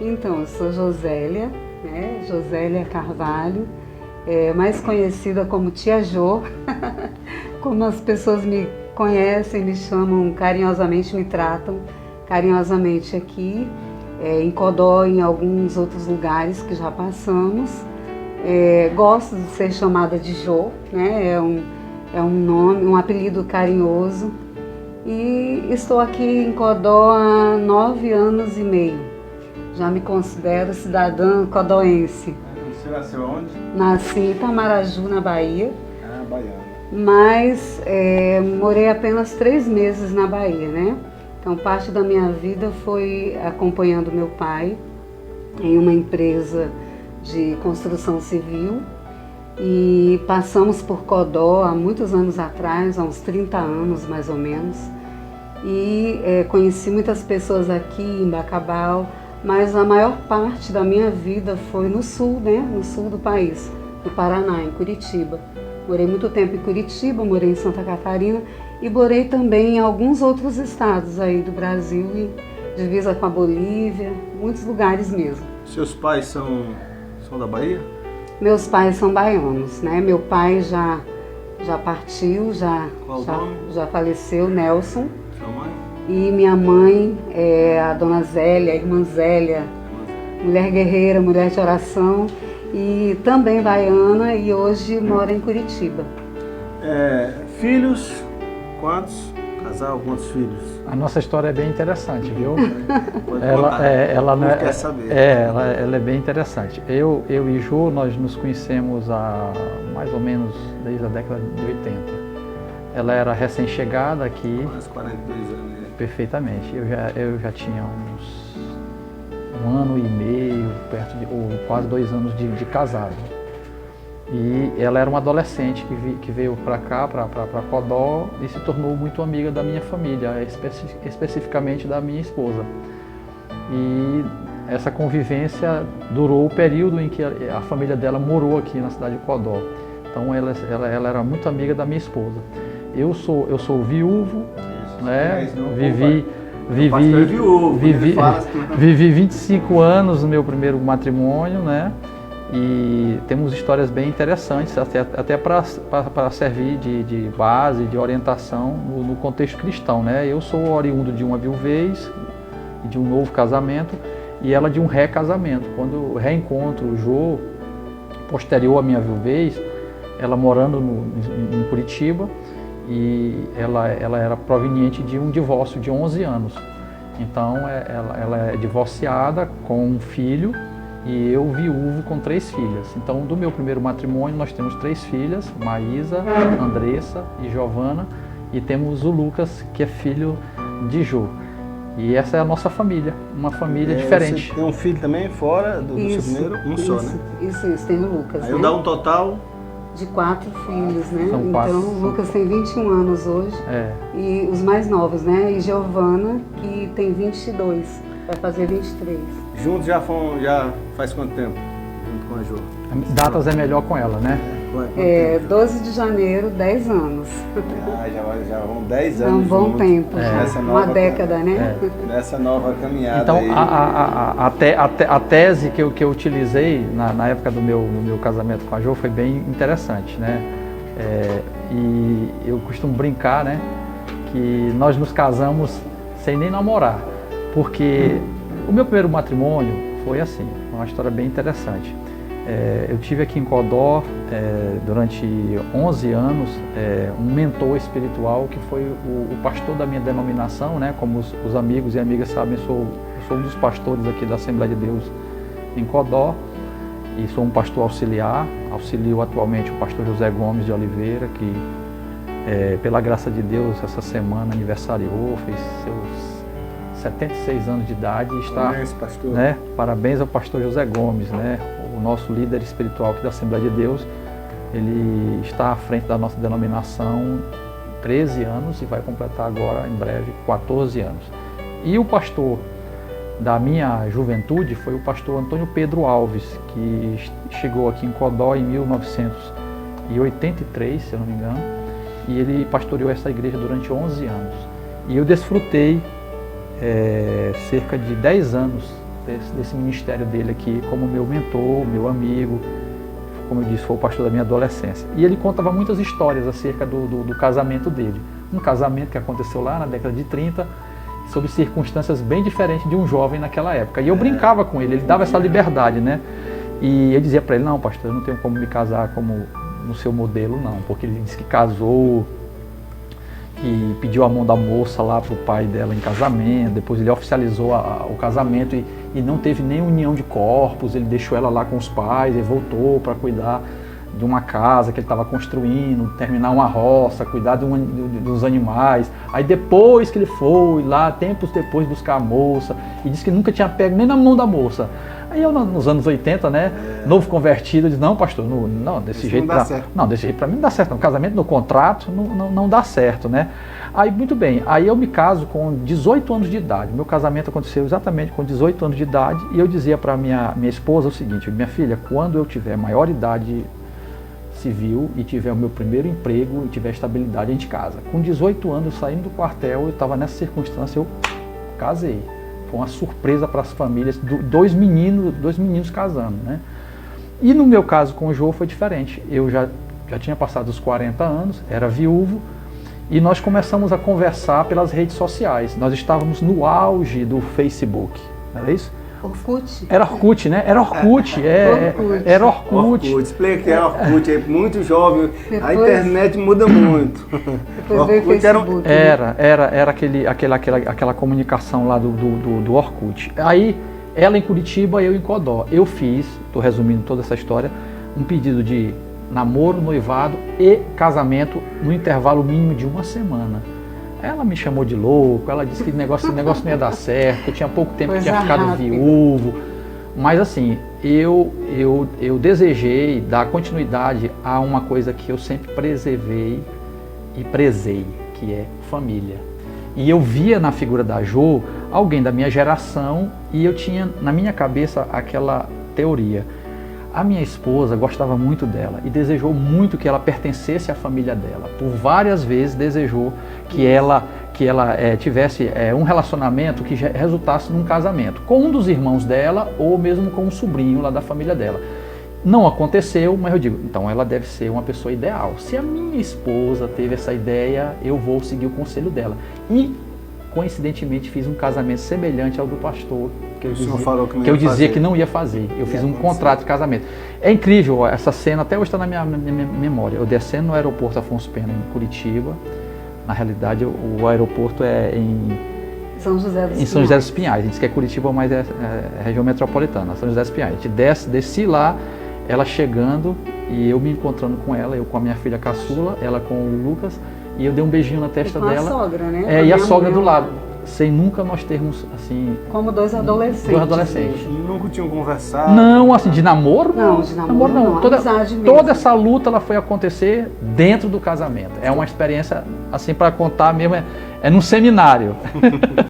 Então, eu sou Josélia, né? Josélia Carvalho, mais conhecida como Tia Jô, como as pessoas me conhecem, me chamam carinhosamente, me tratam carinhosamente aqui, em Codó e em alguns outros lugares que já passamos. Gosto de ser chamada de Jô, né? É um nome, um apelido carinhoso. E estou aqui em Codó há 9 anos e meio. Já me considero cidadã codoense. Você nasceu onde? Nasci em Itamaraju, na Bahia. Ah, baiana. Mas morei apenas 3 meses na Bahia, né? Então parte da minha vida foi acompanhando meu pai em uma empresa de construção civil. E passamos por Codó há muitos anos atrás, há uns 30 anos mais ou menos. E conheci muitas pessoas aqui em Bacabal, mas a maior parte da minha vida foi no sul, né? No sul do país, no Paraná, em Curitiba. Morei muito tempo em Curitiba, morei em Santa Catarina e morei também em alguns outros estados aí do Brasil, e divisa com a Bolívia, muitos lugares mesmo. Seus pais são da Bahia? Meus pais são baianos, né? Meu pai já partiu, já faleceu, Nelson. Sua mãe? E minha mãe é a dona Zélia, a irmã Zélia, mulher guerreira, mulher de oração, e também baiana, e hoje mora em Curitiba. Filhos? Quantos? Casal, quantos filhos? A nossa história é bem interessante, viu? Ela quer saber. Ela é bem interessante. Eu e Jô, nós nos conhecemos há mais ou menos desde a década de 80. Ela era recém-chegada aqui. Quase 42 anos. Perfeitamente. Eu já tinha uns 1 ano e meio, ou quase 2 anos de casado. E ela era uma adolescente que veio para cá, para Codó, e se tornou muito amiga da minha família, especificamente da minha esposa. E essa convivência durou o período em que a família dela morou aqui na cidade de Codó. Então ela era muito amiga da minha esposa. Eu sou viúvo, né? Vivi 25 anos no meu primeiro matrimônio, né? E temos histórias bem interessantes, até para servir de base, de orientação no contexto cristão, né? Eu sou oriundo de uma viuvez, de um novo casamento, e ela de um recasamento. Quando eu reencontro o Jô, posterior à minha viuvez, ela morando em Curitiba, e ela era proveniente de um divórcio de 11 anos. Então ela é divorciada com um filho, e eu viúvo com 3 filhas. Então, do meu primeiro matrimônio, nós temos 3 filhas, Maísa, Andressa e Giovana, e temos o Lucas, que é filho de Jô. E essa é a nossa família, uma família diferente. Você tem um filho também fora do seu primeiro? Só, né? Isso, tem o Lucas. Aí dá um total de 4 filhos, né? São 4. Então, o Lucas tem 21 anos hoje, e os mais novos, né? E Giovana, que tem 22, vai fazer 23. Juntos já faz quanto tempo? Junto com a Jô? Datas é melhor com ela, né? 12 de janeiro, 10 anos. Já vão 10 anos. É um bom tempo, uma década, né? Nessa nova caminhada. Então, aí. a tese que eu utilizei na época do meu casamento com a Jô foi bem interessante, né? E eu costumo brincar, né, que nós nos casamos sem nem namorar, porque o meu primeiro matrimônio foi assim, uma história bem interessante. Eu tive aqui em Codó durante 11 anos um mentor espiritual que foi o pastor da minha denominação, né? Como os amigos e amigas sabem, eu sou um dos pastores aqui da Assembleia de Deus em Codó, e sou um pastor auxiliar. Auxilio atualmente o pastor José Gomes de Oliveira, que pela graça de Deus essa semana aniversariou, fez seus 76 anos de idade e está, parabéns, pastor. Né? Parabéns ao pastor José Gomes, né? O nosso líder espiritual aqui da Assembleia de Deus. Ele está à frente da nossa denominação 13 anos e vai completar agora em breve 14 anos. E o pastor da minha juventude foi o pastor Antônio Pedro Alves, que chegou aqui em Codó em 1983, se eu não me engano, e ele pastoreou essa igreja durante 11 anos. E eu desfrutei cerca de 10 anos desse ministério dele aqui como meu mentor, meu amigo, como eu disse, foi o pastor da minha adolescência. E ele contava muitas histórias acerca do casamento dele. Um casamento que aconteceu lá na década de 30, sob circunstâncias bem diferentes de um jovem naquela época. E eu brincava com ele dava essa liberdade, né? E eu dizia para ele, não, pastor, eu não tenho como me casar como no seu modelo, não, porque ele disse que casou e pediu a mão da moça lá para o pai dela em casamento, depois ele oficializou o casamento e não teve nem união de corpos, ele deixou ela lá com os pais e voltou para cuidar de uma casa que ele estava construindo, terminar uma roça, cuidar dos animais. Aí depois que ele foi lá, tempos depois, buscar a moça, e disse que nunca tinha pego nem na mão da moça. Aí eu, nos anos 80, né, novo convertido, eu disse, não, pastor, não, desse jeito para mim não dá certo, não. Casamento no contrato não dá certo, né. Aí, muito bem, aí eu me caso com 18 anos de idade, meu casamento aconteceu exatamente com 18 anos de idade, e eu dizia para minha esposa o seguinte, minha filha, quando eu tiver maior idade civil e tiver o meu primeiro emprego e tiver estabilidade, a gente casa. Com 18 anos, saindo do quartel, eu estava nessa circunstância, eu casei. Foi uma surpresa para as famílias, dois meninos casando, né? E no meu caso com o Jô foi diferente. Eu já tinha passado os 40 anos, era viúvo, e nós começamos a conversar pelas redes sociais. Nós estávamos no auge do Facebook, não era isso? Orkut? Era Orkut, né? Era Orkut, era Orkut. Explica que é Orkut, é muito jovem, a internet muda muito. Depois veio o Facebook. Era aquela comunicação lá do Orkut. Aí, ela em Curitiba, eu em Codó. Eu fiz, estou resumindo toda essa história, um pedido de namoro, noivado e casamento no intervalo mínimo de uma semana. Ela me chamou de louco, ela disse que esse negócio não ia dar certo, que eu tinha pouco tempo que tinha ficado viúvo. Mas assim, eu desejei dar continuidade a uma coisa que eu sempre preservei e prezei, que é família. E eu via na figura da Jô alguém da minha geração e eu tinha na minha cabeça aquela teoria. A minha esposa gostava muito dela e desejou muito que ela pertencesse à família dela. Por várias vezes desejou que ela tivesse um relacionamento que resultasse num casamento com um dos irmãos dela ou mesmo com um sobrinho lá da família dela. Não aconteceu, mas eu digo, então ela deve ser uma pessoa ideal. Se a minha esposa teve essa ideia, eu vou seguir o conselho dela. E, coincidentemente, fiz um casamento semelhante ao do pastor, que eu dizia que não ia fazer. Eu fiz um contrato de casamento. É incrível, essa cena até hoje está na minha memória. Eu descendo no aeroporto Afonso Pena, em Curitiba. Na realidade, o aeroporto é em São José dos Pinhais. Em São José dos Pinhais. A gente diz que é Curitiba, mas é região metropolitana, São José dos Pinhais. A gente desci lá, ela chegando e eu me encontrando com ela, eu com a minha filha caçula, ela com o Lucas, e eu dei um beijinho na testa dela. A sogra, né? E a sogra do lado. Sem nunca nós termos, assim... Como dois adolescentes. Nunca tinham conversado? Não, assim, de namoro? Não, de namoro não. Toda essa luta ela foi acontecer dentro do casamento. É uma experiência, assim, para contar mesmo, é num seminário.